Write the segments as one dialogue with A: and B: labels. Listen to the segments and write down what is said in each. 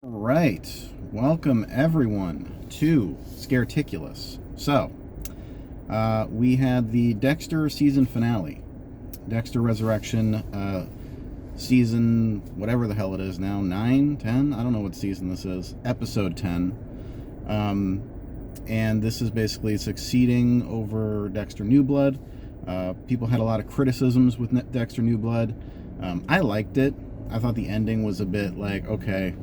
A: Right. Welcome everyone to Scareticulous. So, we had the Dexter season finale. Dexter Resurrection, season, whatever the hell it is now, 9, 10? I don't know what season this is. Episode 10. And this is basically succeeding over Dexter New Blood. People had a lot of criticisms with Dexter New Blood. I liked it. I thought the ending was a bit like, okay,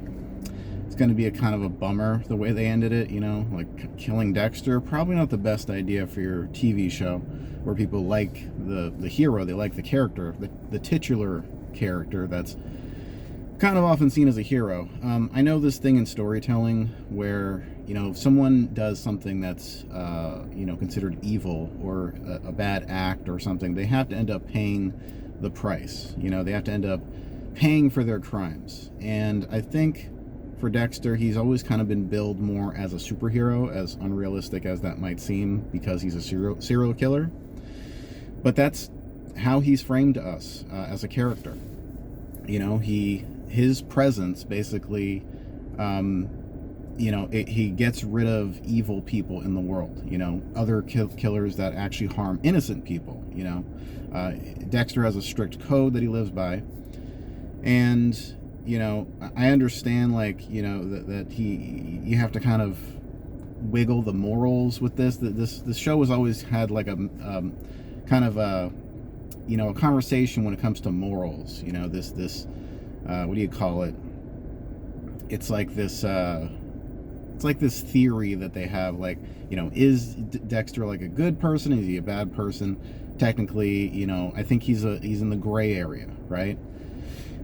A: it's going to be a kind of a bummer the way they ended it, like killing Dexter. Probably not the best idea for your TV show where people like the hero, they like the character, the titular character that's kind of often seen as a hero. I know this thing in storytelling where, if someone does something that's, considered evil or a bad act or something, they have to end up paying the price. They have to end up paying for their crimes. And I think for Dexter, he's always kind of been billed more as a superhero, as unrealistic as that might seem, because he's a serial killer. But that's how he's framed to us as a character. His presence basically, he gets rid of evil people in the world. Other killers that actually harm innocent people. Dexter has a strict code that he lives by, and I understand, that you have to kind of wiggle the morals with this. This show has always had like a kind of a conversation when it comes to morals. This what do you call it? It's like this theory that they have, is Dexter like a good person? Is he a bad person? Technically, I think he's in the gray area, right?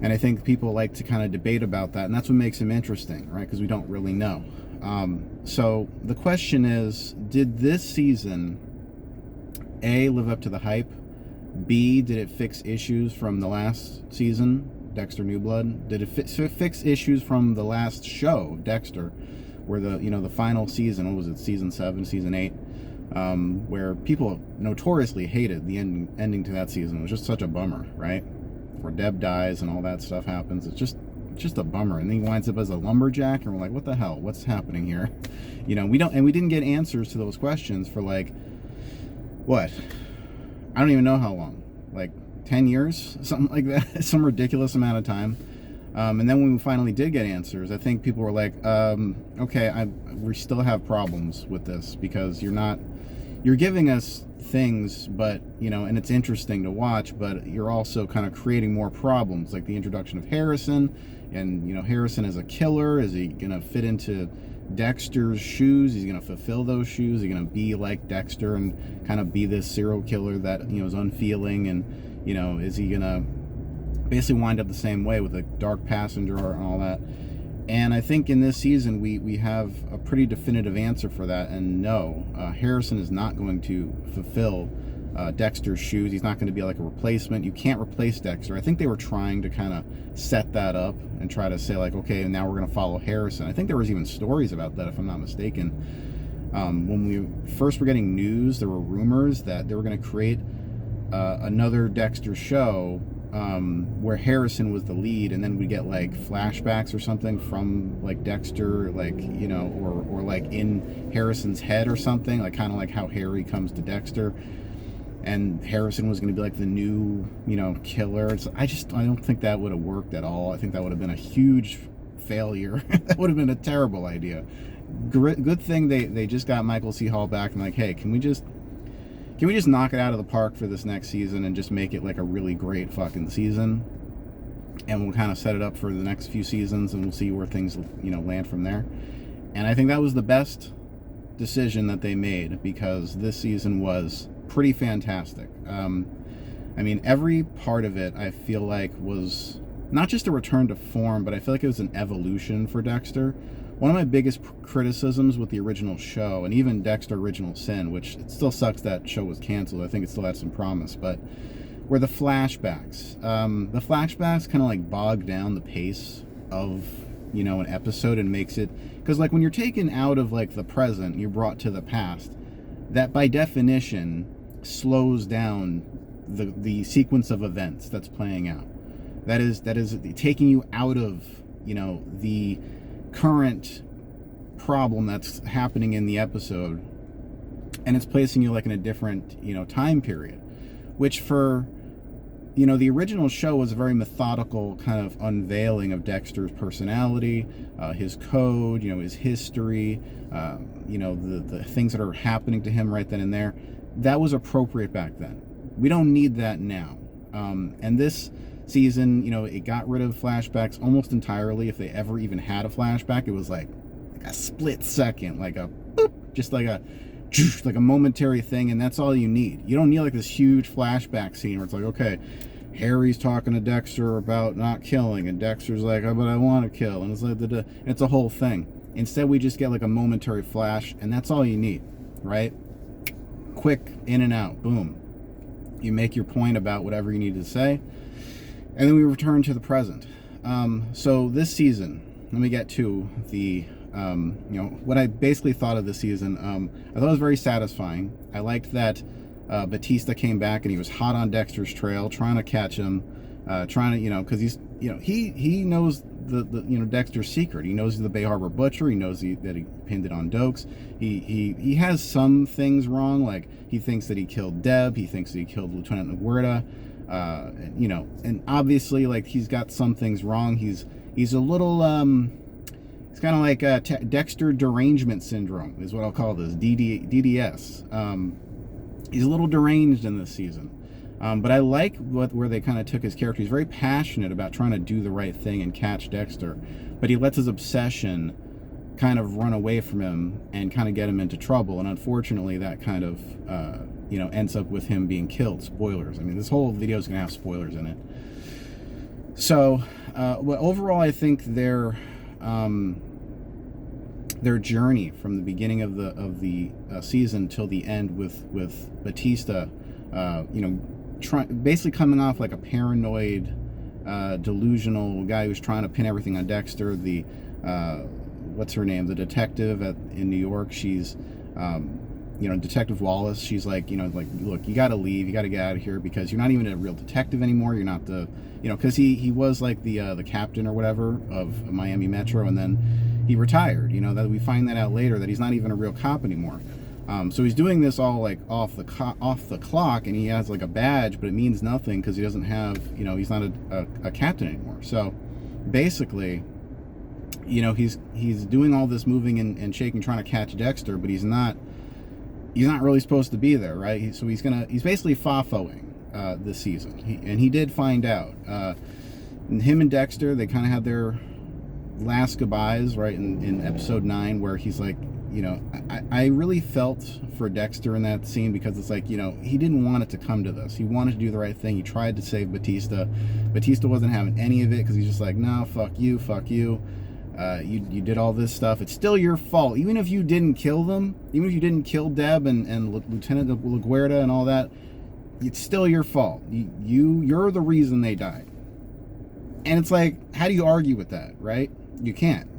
A: And I think people like to kind of debate about that, and that's what makes him interesting, right? Because we don't really know. So the question is, did this season, A, live up to the hype? B, did it fix issues from the last season, Dexter New Blood? Did it fix issues from the last show, Dexter, where the final season, what was it, season 7, season 8, where people notoriously hated the ending to that season? It was just such a bummer, right? Where Deb dies and all that stuff happens. It's just a bummer. And then he winds up as a lumberjack, and we're like, what the hell? What's happening here? We didn't get answers to those questions for what? I don't even know how long. 10 years? Something like that. Some ridiculous amount of time. And then when we finally did get answers, I think people were like, okay, we still have problems with this, because you're giving us things, but and it's interesting to watch, but you're also kind of creating more problems, like the introduction of Harrison. And Harrison as a killer, is he gonna fit into Dexter's shoes? He's gonna fulfill those shoes? Is he gonna be like Dexter and kind of be this serial killer that is unfeeling? And is he gonna basically wind up the same way with a dark passenger and all that? And I think in this season we have a pretty definitive answer for that. And no, Harrison is not going to fulfill Dexter's shoes. He's not going to be like a replacement. You can't replace Dexter. I think they were trying to kind of set that up and try to say, okay, now we're going to follow Harrison. I think there was even stories about that, if I'm not mistaken. When we first were getting news, there were rumors that they were going to create another Dexter show, where Harrison was the lead, and then we get flashbacks or something from Dexter, or in Harrison's head or something, kind of like how Harry comes to Dexter, and Harrison was going to be the new killer. I don't think that would have worked at all. I think that would have been a huge failure. That would have been a terrible idea. Good thing they just got Michael C. Hall back, and hey, can we just knock it out of the park for this next season and just make it a really great fucking season? And we'll kind of set it up for the next few seasons, and we'll see where things, land from there. And I think that was the best decision that they made, because this season was pretty fantastic. Every part of it, I feel was not just a return to form, but I feel like it was an evolution for Dexter. One of my biggest criticisms with the original show, and even Dexter Original Sin, which it still sucks that show was canceled, I think it still had some promise, but were the flashbacks. The flashbacks kind of bog down the pace of, an episode, and makes it, because when you're taken out of the present, you're brought to the past, that by definition slows down the sequence of events that's playing out. That is taking you out of, the current problem that's happening in the episode, and it's placing you like in a different, time period, which for, the original show was a very methodical kind of unveiling of Dexter's personality, his code, his history, the things that are happening to him right then and there. That was appropriate back then. We don't need that now. And this season, it got rid of flashbacks almost entirely. If they ever even had a flashback, it was like a split second, like a boop, just like a momentary thing, and that's all you need. You don't need like this huge flashback scene where it's like, okay, Harry's talking to Dexter about not killing, and Dexter's like, oh, but I want to kill, and it's like it's a whole thing. Instead, we just get like a momentary flash, and that's all you need, right? Quick in and out, boom. You make your point about whatever you need to say, and then we return to the present. So this season, let me get to the what I basically thought of this season. I thought it was very satisfying. I liked that Batista came back and he was hot on Dexter's trail, trying to catch him, trying to, because he's, he knows the Dexter's secret. He knows he's the Bay Harbor Butcher. He knows that he pinned it on Dokes. He has some things wrong, like he thinks that he killed Deb. He thinks that he killed Lieutenant LaGuardia. And obviously, like, he's got some things wrong. He's a little it's kind of like Dexter derangement syndrome is what I'll call this, DDS. He's a little deranged in this season. But I like where they kind of took his character. He's very passionate about trying to do the right thing and catch Dexter, but he lets his obsession kind of run away from him and kind of get him into trouble. And unfortunately, that kind of ends up with him being killed. Spoilers. I mean, this whole video is going to have spoilers in it. So, but overall, I think their journey from the beginning of the season till the end with Batista, basically coming off like a paranoid, delusional guy who's trying to pin everything on Dexter. The what's her name? The detective in New York. She's Detective Wallace. She's like, look, you got to leave. You got to get out of here because you're not even a real detective anymore. You're not the, because he was like the captain or whatever of Miami Metro, and then he retired. That we find that out later, that he's not even a real cop anymore. So he's doing this all like off the clock, and he has like a badge, but it means nothing because he doesn't have, he's not a captain anymore. So basically, he's doing all this moving and shaking, trying to catch Dexter, but he's not really supposed to be there, right? He's basically FOFOing this season, and he did find out. Him and Dexter, they kind of had their last goodbyes, right, in episode 9, where he's like, I really felt for Dexter in that scene, because it's like, he didn't want it to come to this. He wanted to do the right thing. He tried to save Batista. Batista wasn't having any of it, because he's just like, no, fuck you. You did all this stuff. It's still your fault. Even if you didn't kill them, even if you didn't kill Deb and Lieutenant LaGuardia and all that, it's still your fault. You're the reason they died. And it's like, how do you argue with that, right? You can't.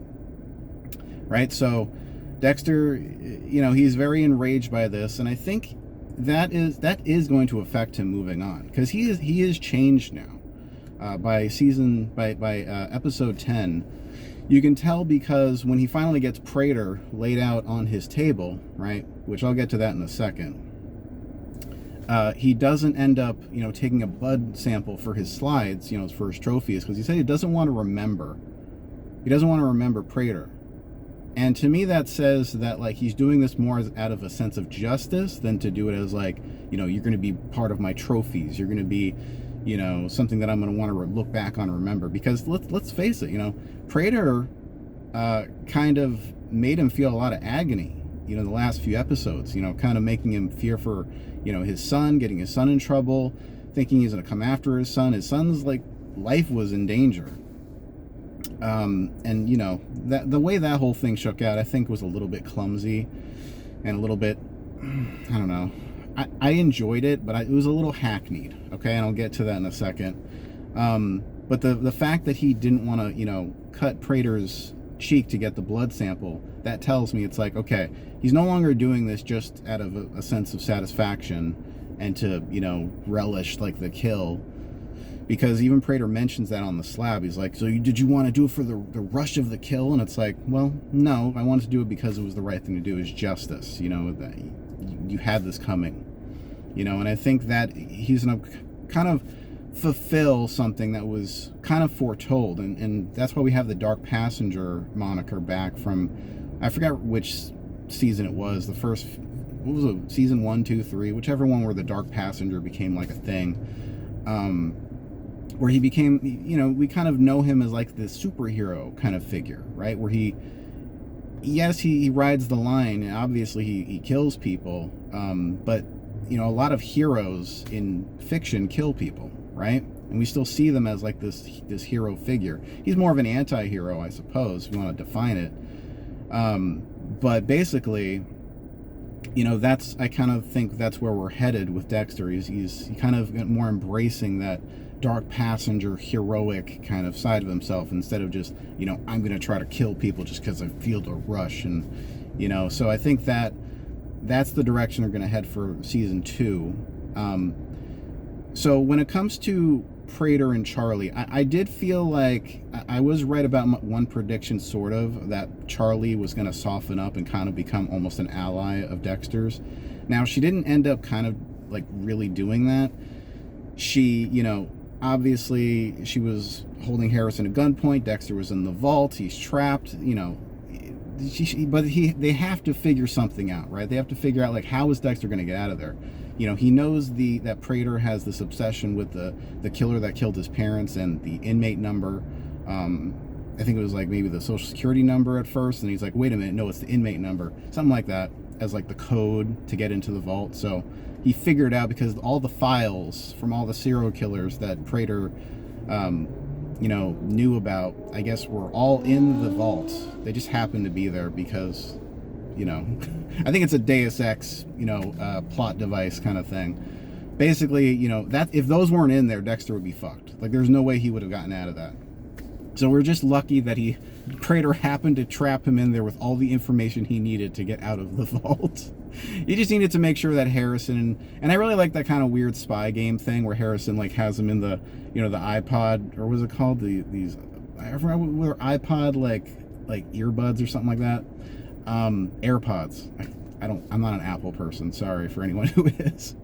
A: Right? So Dexter, he's very enraged by this, and I think that is going to affect him moving on, because he is changed now. By episode 10, you can tell, because when he finally gets Prater laid out on his table, right, which I'll get to that in a second, he doesn't end up, taking a blood sample for his slides, for his trophies, because he said he doesn't want to remember. He doesn't want to remember Prater. And to me, that says that, like, he's doing this more out of a sense of justice than to do it as, like, you're going to be part of my trophies. You're going to be, something that I'm going to want to look back on and remember. Because let's face it, Prater kind of made him feel a lot of agony, the last few episodes, kind of making him fear for, his son, getting his son in trouble, thinking he's going to come after his son. His son's, like, life was in danger. And that the way that whole thing shook out, I think, was a little bit clumsy and a little bit, I don't know. I enjoyed it, but it was a little hackneyed. Okay, and I'll get to that in a second. But the fact that he didn't want to, cut Prater's cheek to get the blood sample, that tells me it's like, okay, he's no longer doing this just out of a sense of satisfaction and to, relish like the kill. because even Prater mentions that on the slab. He's like, so did you want to do it for the rush of the kill? And it's like, well, no, I wanted to do it because it was the right thing to do. Is justice, that you had this coming, and I think that he's gonna kind of fulfill something that was kind of foretold, and that's why we have the Dark Passenger moniker back from, I forgot which season it was, the first, what was it, season 1, 2, 3, whichever one, where the Dark Passenger became like a thing, where he became, we kind of know him as like this superhero kind of figure, right, where he rides the line, and obviously he kills people, but a lot of heroes in fiction kill people, right? And we still see them as like this hero figure. He's more of an anti-hero, I suppose, if you want to define it. But basically, I kind of think that's where we're headed with Dexter. He's kind of more embracing that Dark Passenger heroic kind of side of himself, instead of just, I'm going to try to kill people just because I feel the rush. And, so I think that's the direction they're going to head for season 2. So when it comes to Prater and Charlie, I did feel like I was right about one prediction, sort of, that Charlie was going to soften up and kind of become almost an ally of Dexter's. Now, she didn't end up kind of like really doing that. She, obviously she was holding Harrison at gunpoint. Dexter was in the vault. He's trapped, but they have to figure something out, right? They have to figure out, like, how is Dexter going to get out of there? He knows that Prater has this obsession with the killer that killed his parents and the inmate number. I think it was like maybe the social security number at first, and he's like, wait a minute, no, it's the inmate number, something like that, as like the code to get into the vault. So he figured out, because all the files from all the serial killers that Prater knew about, I guess, were all in the vault. They just happened to be there because, I think it's a Deus Ex, plot device kind of thing. Basically, that if those weren't in there, Dexter would be fucked. Like, there's no way he would have gotten out of that. So we're just lucky that Prater happened to trap him in there with all the information he needed to get out of the vault. He just needed to make sure that Harrison, and I really like that kind of weird spy game thing where Harrison like has him in the, the iPod, or what was it called? These, I forgot what were iPod like earbuds or something like that. AirPods. I'm not an Apple person. Sorry for anyone who is.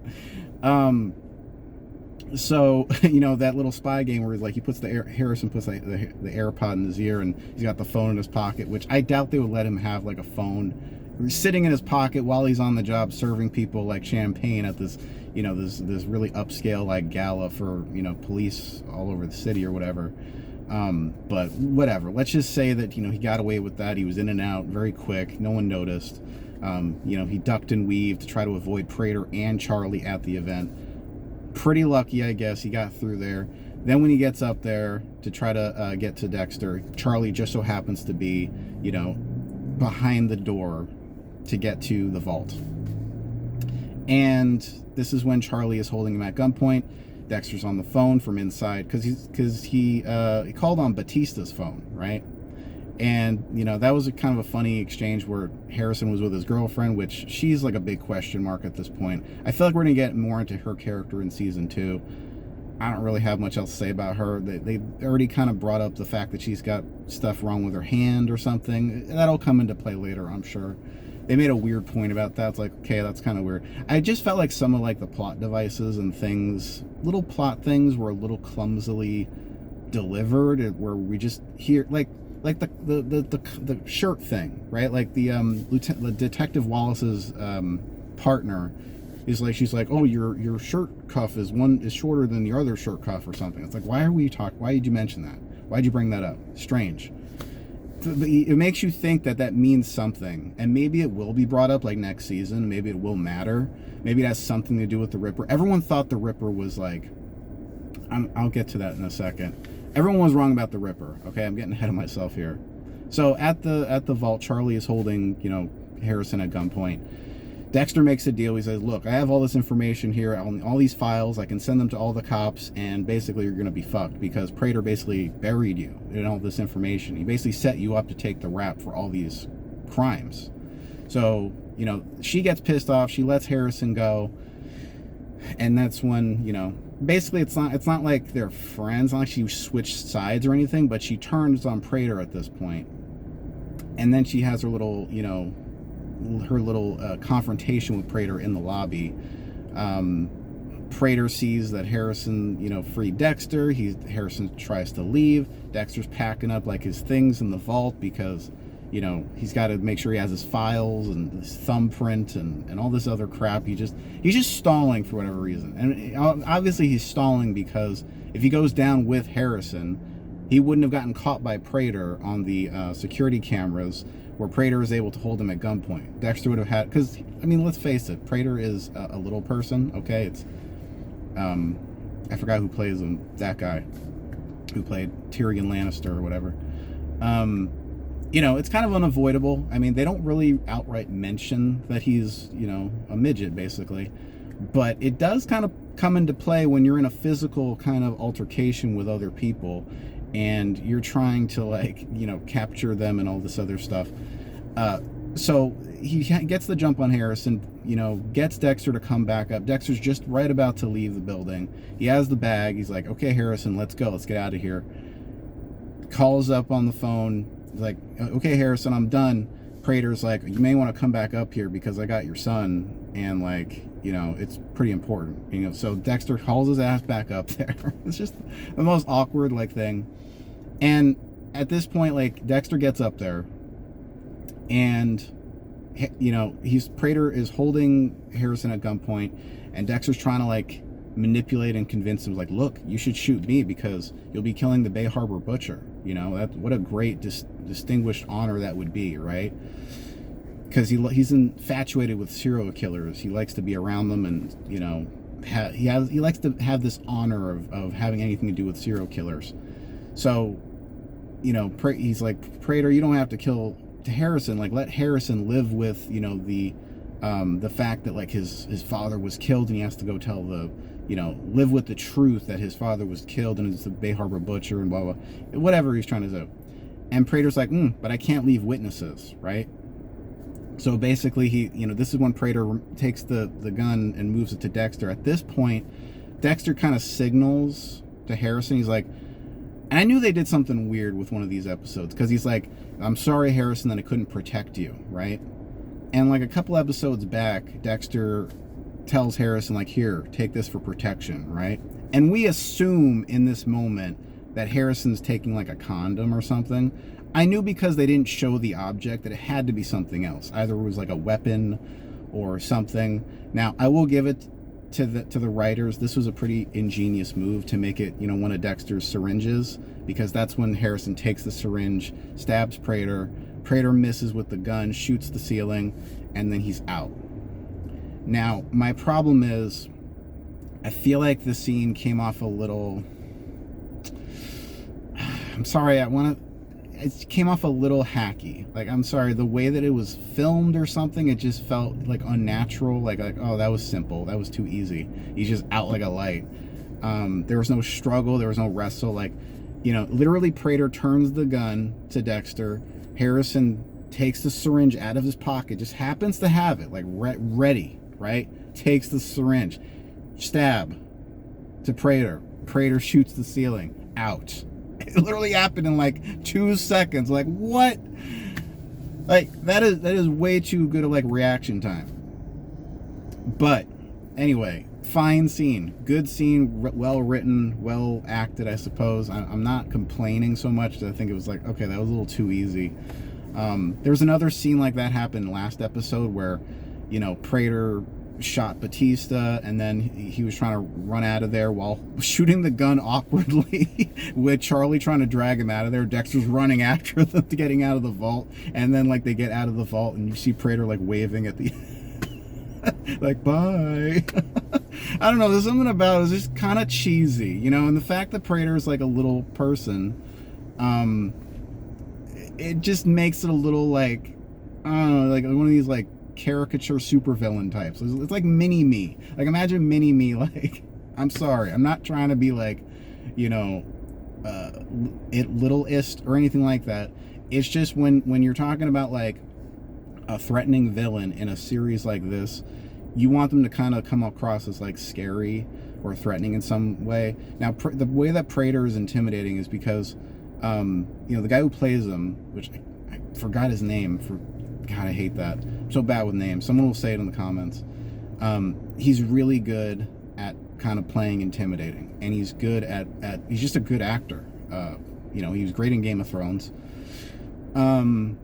A: So, that little spy game where he puts Harrison puts the AirPod in his ear, and he's got the phone in his pocket, which I doubt they would let him have like a phone sitting in his pocket while he's on the job serving people like champagne at this, this really upscale like gala for, police all over the city or whatever. But whatever, let's just say that, he got away with that. He was in and out very quick. No one noticed. He ducked and weaved to try to avoid Prater and Charlie at the event. Pretty lucky, I guess, he got through there. Then when he gets up there to try to get to Dexter, Charlie just so happens to be, behind the door to get to the vault. And this is when Charlie is holding him at gunpoint. Dexter's on the phone from inside because he called on Batista's phone, right? And that was a kind of a funny exchange where Harrison was with his girlfriend, which she's like a big question mark at this point. I feel like we're gonna get more into her character in season 2. I don't really have much else to say about her. They already kind of brought up the fact that she's got stuff wrong with her hand or something. That'll come into play later, I'm sure. They made a weird point about that. It's like, okay, that's kind of weird. I just felt like some of like the plot devices and things, little plot things, were a little clumsily delivered, where we just hear like the shirt thing, right? Like the Detective Wallace's partner is like, she's like, oh, your shirt cuff is shorter than your other shirt cuff or something. It's like, why did you mention that? Why'd you bring that up? Strange. It makes you think that means something, and maybe it will be brought up like next season. Maybe it will matter. Maybe it has something to do with the Ripper. Everyone thought the Ripper was like, I'll get to that in a second. Everyone was wrong about the Ripper. Okay, I'm getting ahead of myself here. So at the vault, Charlie is holding, Harrison at gunpoint. Dexter makes a deal. He says, look, I have all this information here, all these files. I can send them to all the cops, and basically you're going to be fucked because Prater basically buried you in all this information. He basically set you up to take the rap for all these crimes. So, she gets pissed off. She lets Harrison go. And that's when, basically it's not like they're friends, not like she switched sides or anything, but she turns on Prater at this point, and then she has her little, confrontation with Prater in the lobby. Prater sees that Harrison, freed Dexter. Harrison tries to leave. Dexter's packing up like his things in the vault because, he's got to make sure he has his files and his thumbprint and all this other crap. He's just stalling for whatever reason. And obviously he's stalling because if he goes down with Harrison, he wouldn't have gotten caught by Prater on the security cameras where Prater is able to hold him at gunpoint. Dexter would have had, because, let's face it, Prater is a little person, okay? It's, I forgot who plays him, that guy who played Tyrion Lannister or whatever. It's kind of unavoidable. They don't really outright mention that he's, a midget, basically. But it does kind of come into play when you're in a physical kind of altercation with other people and you're trying to, capture them and all this other stuff. So he gets the jump on Harrison, gets Dexter to come back up. Dexter's just right about to leave the building. He has the bag. He's like, okay, Harrison, let's go. Let's get out of here. Calls up on the phone. He's like, okay, Harrison, I'm done. Prater's like, you may want to come back up here because I got your son. And it's pretty important. So Dexter hauls his ass back up there. It's just the most awkward thing. And at this point, Dexter gets up there and Prater is holding Harrison at gunpoint, and Dexter's trying to manipulate and convince him, look, you should shoot me because you'll be killing the Bay Harbor Butcher. What a great distinguished honor that would be, right? Because he's infatuated with serial killers. He likes to be around them, and he likes to have this honor of having anything to do with serial killers. So he's like, Prater, you don't have to kill Harrison. Let Harrison live with the fact that his father was killed, and he has to go tell live with the truth that his father was killed and it's the Bay Harbor Butcher and blah blah, whatever he's trying to do. And Prater's like, but I can't leave witnesses, right? So basically this is when Prater takes the gun and moves it to Dexter. At this point, Dexter kind of signals to Harrison. He's like, and I knew they did something weird with one of these episodes, because he's like, I'm sorry, Harrison, that I couldn't protect you, right? And a couple episodes back, Dexter tells Harrison, here, take this for protection, right? And we assume in this moment that Harrison's taking a condom or something. I knew because they didn't show the object that it had to be something else. Either it was a weapon or something. Now, I will give it to the writers. This was a pretty ingenious move to make it, one of Dexter's syringes, because that's when Harrison takes the syringe, stabs Prater. Prater misses with the gun, shoots the ceiling, and then he's out. Now, my problem is, I feel like the scene came off a little, I'm sorry, it came off a little hacky. I'm sorry, the way that it was filmed or something, it just felt unnatural. Oh, that was simple, that was too easy. He's just out like a light. There was no struggle, there was no wrestle. Literally Prater turns the gun to Dexter. Harrison takes the syringe out of his pocket, just happens to have it ready, right? Takes the syringe, stab to Prater. Prater shoots the ceiling, out. It literally happened in 2 seconds. What? That is way too good of reaction time. But anyway, fine scene, good scene, well written, well acted, I suppose. I'm not complaining so much. I think it was okay, that was a little too easy. There's another scene like that happened last episode where Prater shot Batista, and then he was trying to run out of there while shooting the gun awkwardly with Charlie trying to drag him out of there. Dexter's running after them to getting out of the vault, and then they get out of the vault and you see Prater waving at the bye. I don't know, there's something about it. It's just kind of cheesy, and the fact that Prater is a little person, it just makes it a little I don't know, one of these caricature supervillain types. It's like mini-me. Imagine mini-me, I'm sorry, I'm not trying to be littlest or anything like that. It's just when you're talking about a threatening villain in a series like this, you want them to kind of come across as scary, or threatening in some way. Now, the way that Prater is intimidating is because, the guy who plays him, which I forgot his name. God, I hate that. I'm so bad with names. Someone will say it in the comments. He's really good at kind of playing intimidating, and he's good at he's just a good actor. He was great in Game of Thrones. And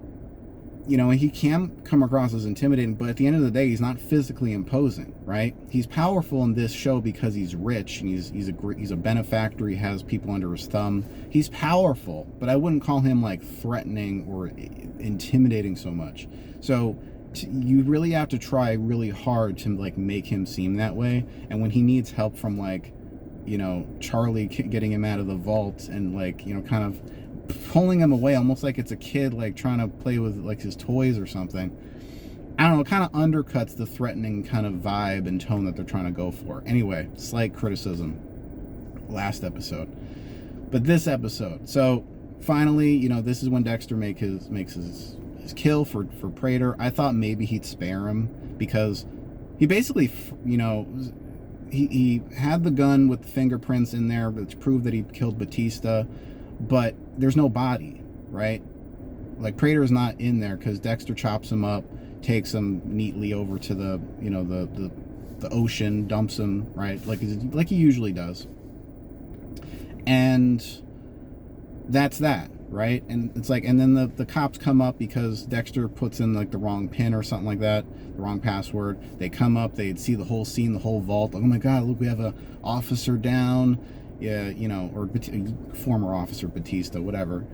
A: he can come across as intimidating, but at the end of the day, he's not physically imposing, right? He's powerful in this show because he's rich and he's a benefactor. He has people under his thumb. He's powerful, but I wouldn't call him like threatening or intimidating so much. So you really have to try really hard to like make him seem that way. And when he needs help from like, Charlie getting him out of the vault and like, kind of pulling him away almost like it's a kid like trying to play with like his toys or something, I don't know, it kind of undercuts the threatening kind of vibe and tone that they're trying to go for. Anyway, slight criticism last episode, but this episode, so finally, this is when Dexter makes his kill for Prater. I thought maybe he'd spare him because he basically, he had the gun with the fingerprints in there which proved that he killed Batista, but there's no body, right? Like Prater's not in there because Dexter chops him up, takes him neatly over to the the ocean, dumps him, right, like he usually does, and that's that, right? And it's like, and then the cops come up because Dexter puts in like the wrong pin or something like that, the wrong password. They come up, they'd see the whole scene, the whole vault. Like, oh my God, look, we have a officer down. Yeah, or former officer Batista, whatever.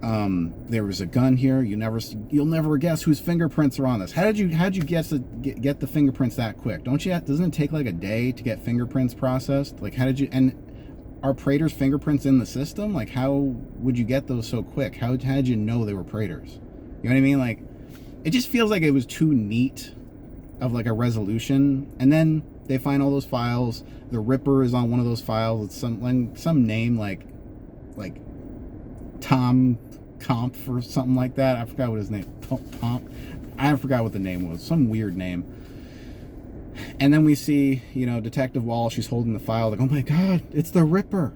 A: There was a gun here. You'll never guess whose fingerprints are on this. How'd you get the fingerprints that quick? Doesn't it take like a day to get fingerprints processed? Like, and are Prater's fingerprints in the system? Like, how would you get those so quick? How did you know they were Prater's? You know what I mean? Like, it just feels like it was too neat of like a resolution. And then they find all those files. The Ripper is on one of those files. It's some name like Tom Comp or something like that. I forgot what his name. Pomp. I forgot what the name was. Some weird name. And then we see, Detective Walsh. She's holding the file. Like, oh my God, it's the Ripper.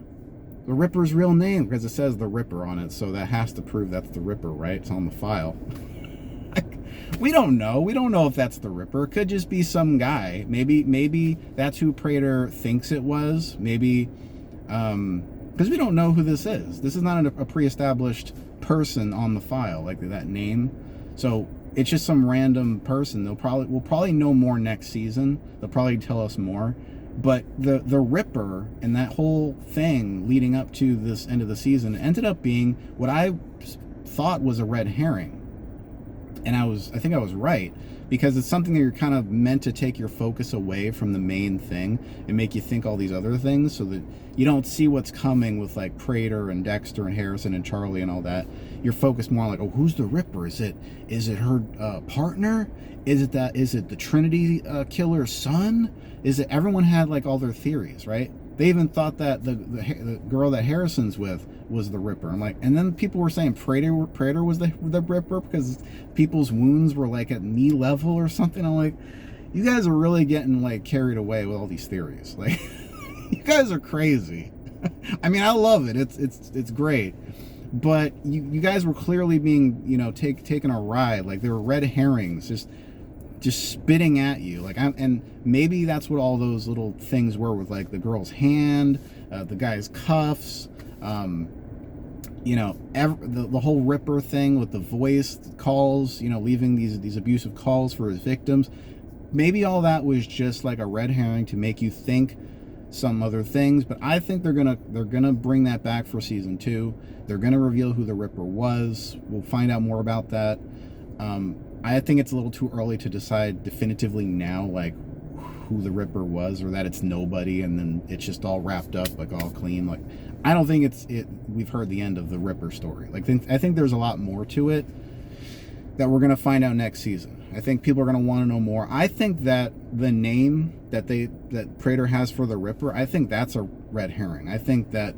A: The Ripper's real name, because it says the Ripper on it. So that has to prove that's the Ripper, right? It's on the file. We don't know. We don't know if that's the Ripper. It could just be some guy. Maybe that's who Prater thinks it was. Maybe, because we don't know who this is. This is not a pre-established person on the file, like that name. So it's just some random person. We'll probably know more next season. They'll probably tell us more. But the Ripper and that whole thing leading up to this end of the season ended up being what I thought was a red herring. And I think I was right, because it's something that you're kind of meant to take your focus away from the main thing and make you think all these other things, so that you don't see what's coming with like Prater and Dexter and Harrison and Charlie and all that. You're focused more on like, oh, who's the Ripper? Is it her partner? Is it the Trinity killer's son? Everyone had like all their theories, right? They even thought that the girl that Harrison's with was the Ripper. I'm like, and then people were saying Prater was the Ripper because people's wounds were like at knee level or something. I'm like, you guys are really getting like carried away with all these theories. Like, you guys are crazy. I mean, I love it. It's great, but you guys were clearly being taken a ride. Like, there were red herrings just spitting at you, like, and maybe that's what all those little things were, with like the girl's hand, the guy's cuffs, the whole Ripper thing with the voice calls, leaving these abusive calls for his victims. Maybe all that was just like a red herring to make you think some other things, but I think they're gonna bring that back for season 2. They're gonna reveal who the Ripper was. We'll find out more about that. I think it's a little too early to decide definitively now, like, who the Ripper was, or that it's nobody and then it's just all wrapped up, like, all clean. Like, I don't think we've heard the end of the Ripper story. Like, I think there's a lot more to it that we're going to find out next season. I think people are going to want to know more. I think that the name that Prater has for the Ripper, I think that's a red herring. I think that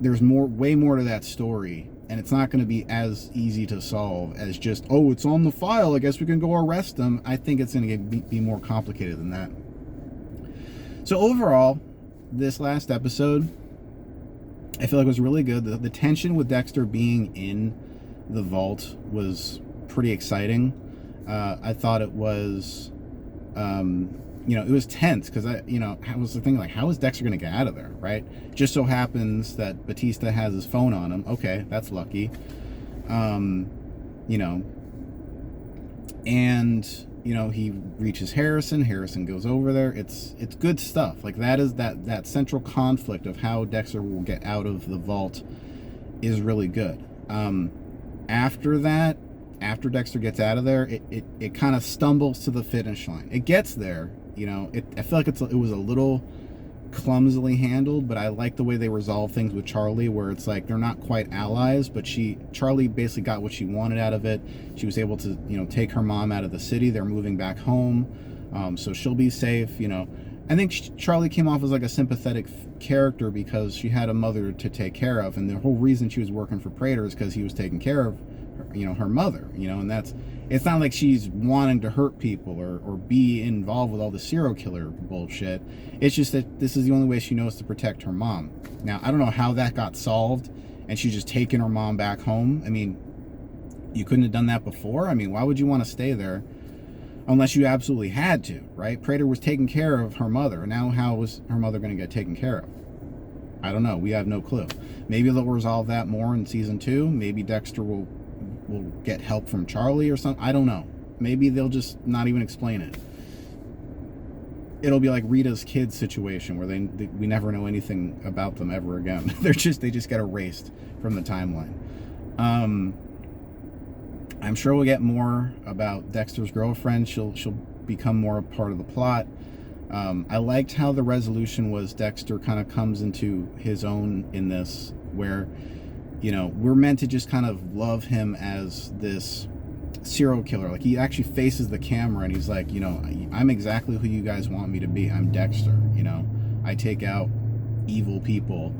A: there's way more to that story, and it's not going to be as easy to solve as just, oh, it's on the file, I guess we can go arrest them. I think it's going to be more complicated than that. So overall, this last episode, I feel like it was really good. The tension with Dexter being in the vault was pretty exciting. I thought it was, it was tense because I was thinking, like, how is Dexter going to get out of there, right? Just so happens that Batista has his phone on him. Okay, that's lucky. And he reaches Harrison. Harrison goes over there. It's good stuff. Like, that is that central conflict of how Dexter will get out of the vault is really good. After that, after Dexter gets out of there, it kind of stumbles to the finish line. It gets there, I feel like it was a little clumsily handled, but I like the way they resolve things with Charlie, where it's like they're not quite allies, but Charlie basically got what she wanted out of it. She was able to, take her mom out of the city. They're moving back home, so she'll be safe. I think Charlie came off as like a sympathetic character because she had a mother to take care of, and the whole reason she was working for Prater is because he was taking care of her mother, and it's not like she's wanting to hurt people or be involved with all the serial killer bullshit. It's just that this is the only way she knows to protect her mom. Now, I don't know how that got solved and she's just taking her mom back home. I mean, you couldn't have done that before. I mean, why would you want to stay there unless you absolutely had to, right? Prater was taking care of her mother. Now how was her mother going to get taken care of? I don't know. We have no clue. Maybe they'll resolve that more in season 2. Maybe Dexter will get help from Charlie or something. I don't know. Maybe they'll just not even explain it. It'll be like Rita's kids situation where we never know anything about them ever again. They just get erased from the timeline. I'm sure we'll get more about Dexter's girlfriend. She'll become more a part of the plot. I liked how the resolution was Dexter kind of comes into his own in this, where we're meant to just kind of love him as this serial killer. Like, he actually faces the camera and he's like, I'm exactly who you guys want me to be. I'm Dexter. I take out evil people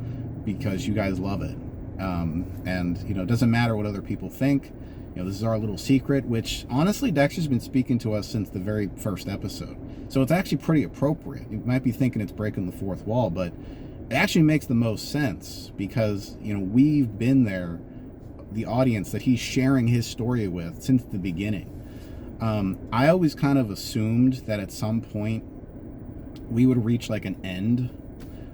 A: because you guys love it. And it doesn't matter what other people think. This is our little secret, which honestly Dexter's been speaking to us since the very first episode. So it's actually pretty appropriate. You might be thinking it's breaking the fourth wall, but it actually makes the most sense because, we've been there, the audience that he's sharing his story with since the beginning. I always kind of assumed that at some point we would reach like an end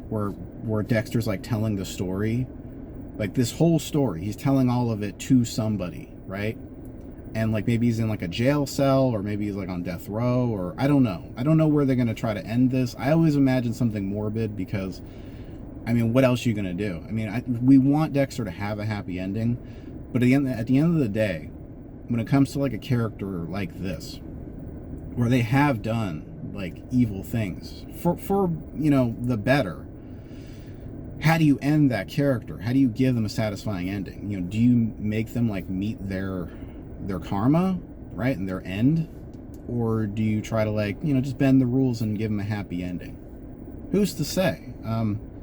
A: where Dexter's like telling the story, like this whole story. He's telling all of it to somebody, right? And like maybe he's in like a jail cell, or maybe he's like on death row, or I don't know. I don't know where they're going to try to end this. I always imagine something morbid because, I mean, what else are you going to do? I mean, we want Dexter to have a happy ending, but at the end of the day, when it comes to like a character like this, where they have done like evil things for the better, how do you end that character? How do you give them a satisfying ending? Do you make them like meet their karma, right, and their end, or do you try to like just bend the rules and give them a happy ending? Who's to say?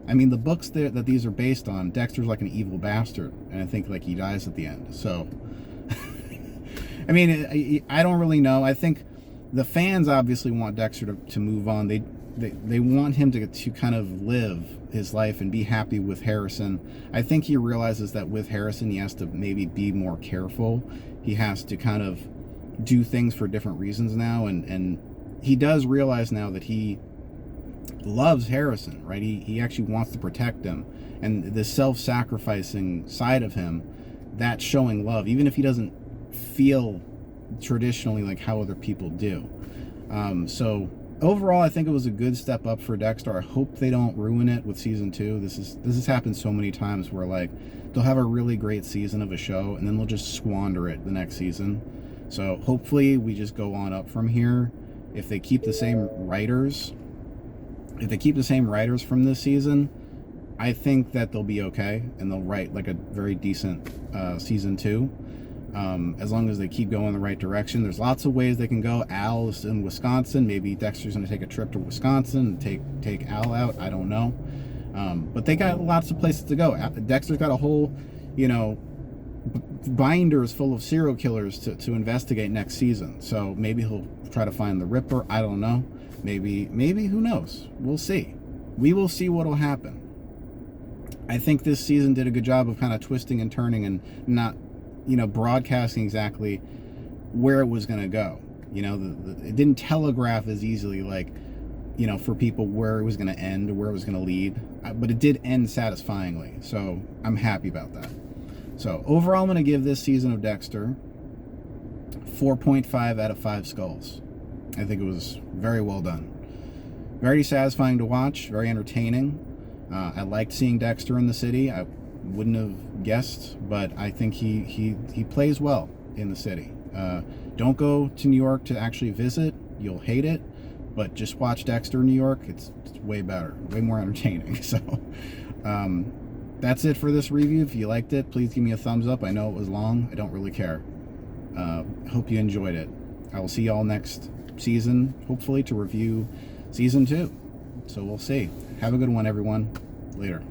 A: I mean, the books that these are based on, Dexter's like an evil bastard, and I think like he dies at the end. So, I mean, I don't really know. I think the fans obviously want Dexter to move on. They want him to kind of live his life and be happy with Harrison. I think he realizes that with Harrison, he has to maybe be more careful. He has to kind of do things for different reasons now, and he does realize now that he loves Harrison, right? He actually wants to protect him, and the self-sacrificing side of him, that's showing love, even if he doesn't feel traditionally like how other people do. So overall, I think it was a good step up for Dexter. I hope they don't ruin it with season 2. This has happened so many times where like they'll have a really great season of a show and then they'll just squander it the next season. So hopefully we just go on up from here. If they keep the same writers from this season, I think that they'll be okay and they'll write like a very decent season 2. As long as they keep going in the right direction. There's lots of ways they can go. Al is in Wisconsin. Maybe Dexter's going to take a trip to Wisconsin and take Al out. I don't know. But they got lots of places to go. Dexter's got a whole, binders full of serial killers to investigate next season. So maybe he'll try to find the Ripper. I don't know. Maybe, who knows? We'll see. we will see what'll happen. I think this season did a good job of kind of twisting and turning and not, broadcasting exactly where it was going to go. It didn't telegraph as easily, like, for people where it was going to end or where it was going to lead. But it did end satisfyingly. So I'm happy about that. So overall, I'm going to give this season of Dexter 4.5 out of 5 skulls. I think it was very well done. Very satisfying to watch. Very entertaining. I liked seeing Dexter in the city. I wouldn't have guessed, but I think he plays well in the city. Don't go to New York to actually visit. You'll hate it. But just watch Dexter in New York. It's way better. Way more entertaining. So that's it for this review. If you liked it, please give me a thumbs up. I know it was long. I don't really care. Hope you enjoyed it. I will see y'all next season, hopefully, to review season 2. So we'll see. Have a good one, everyone. Later.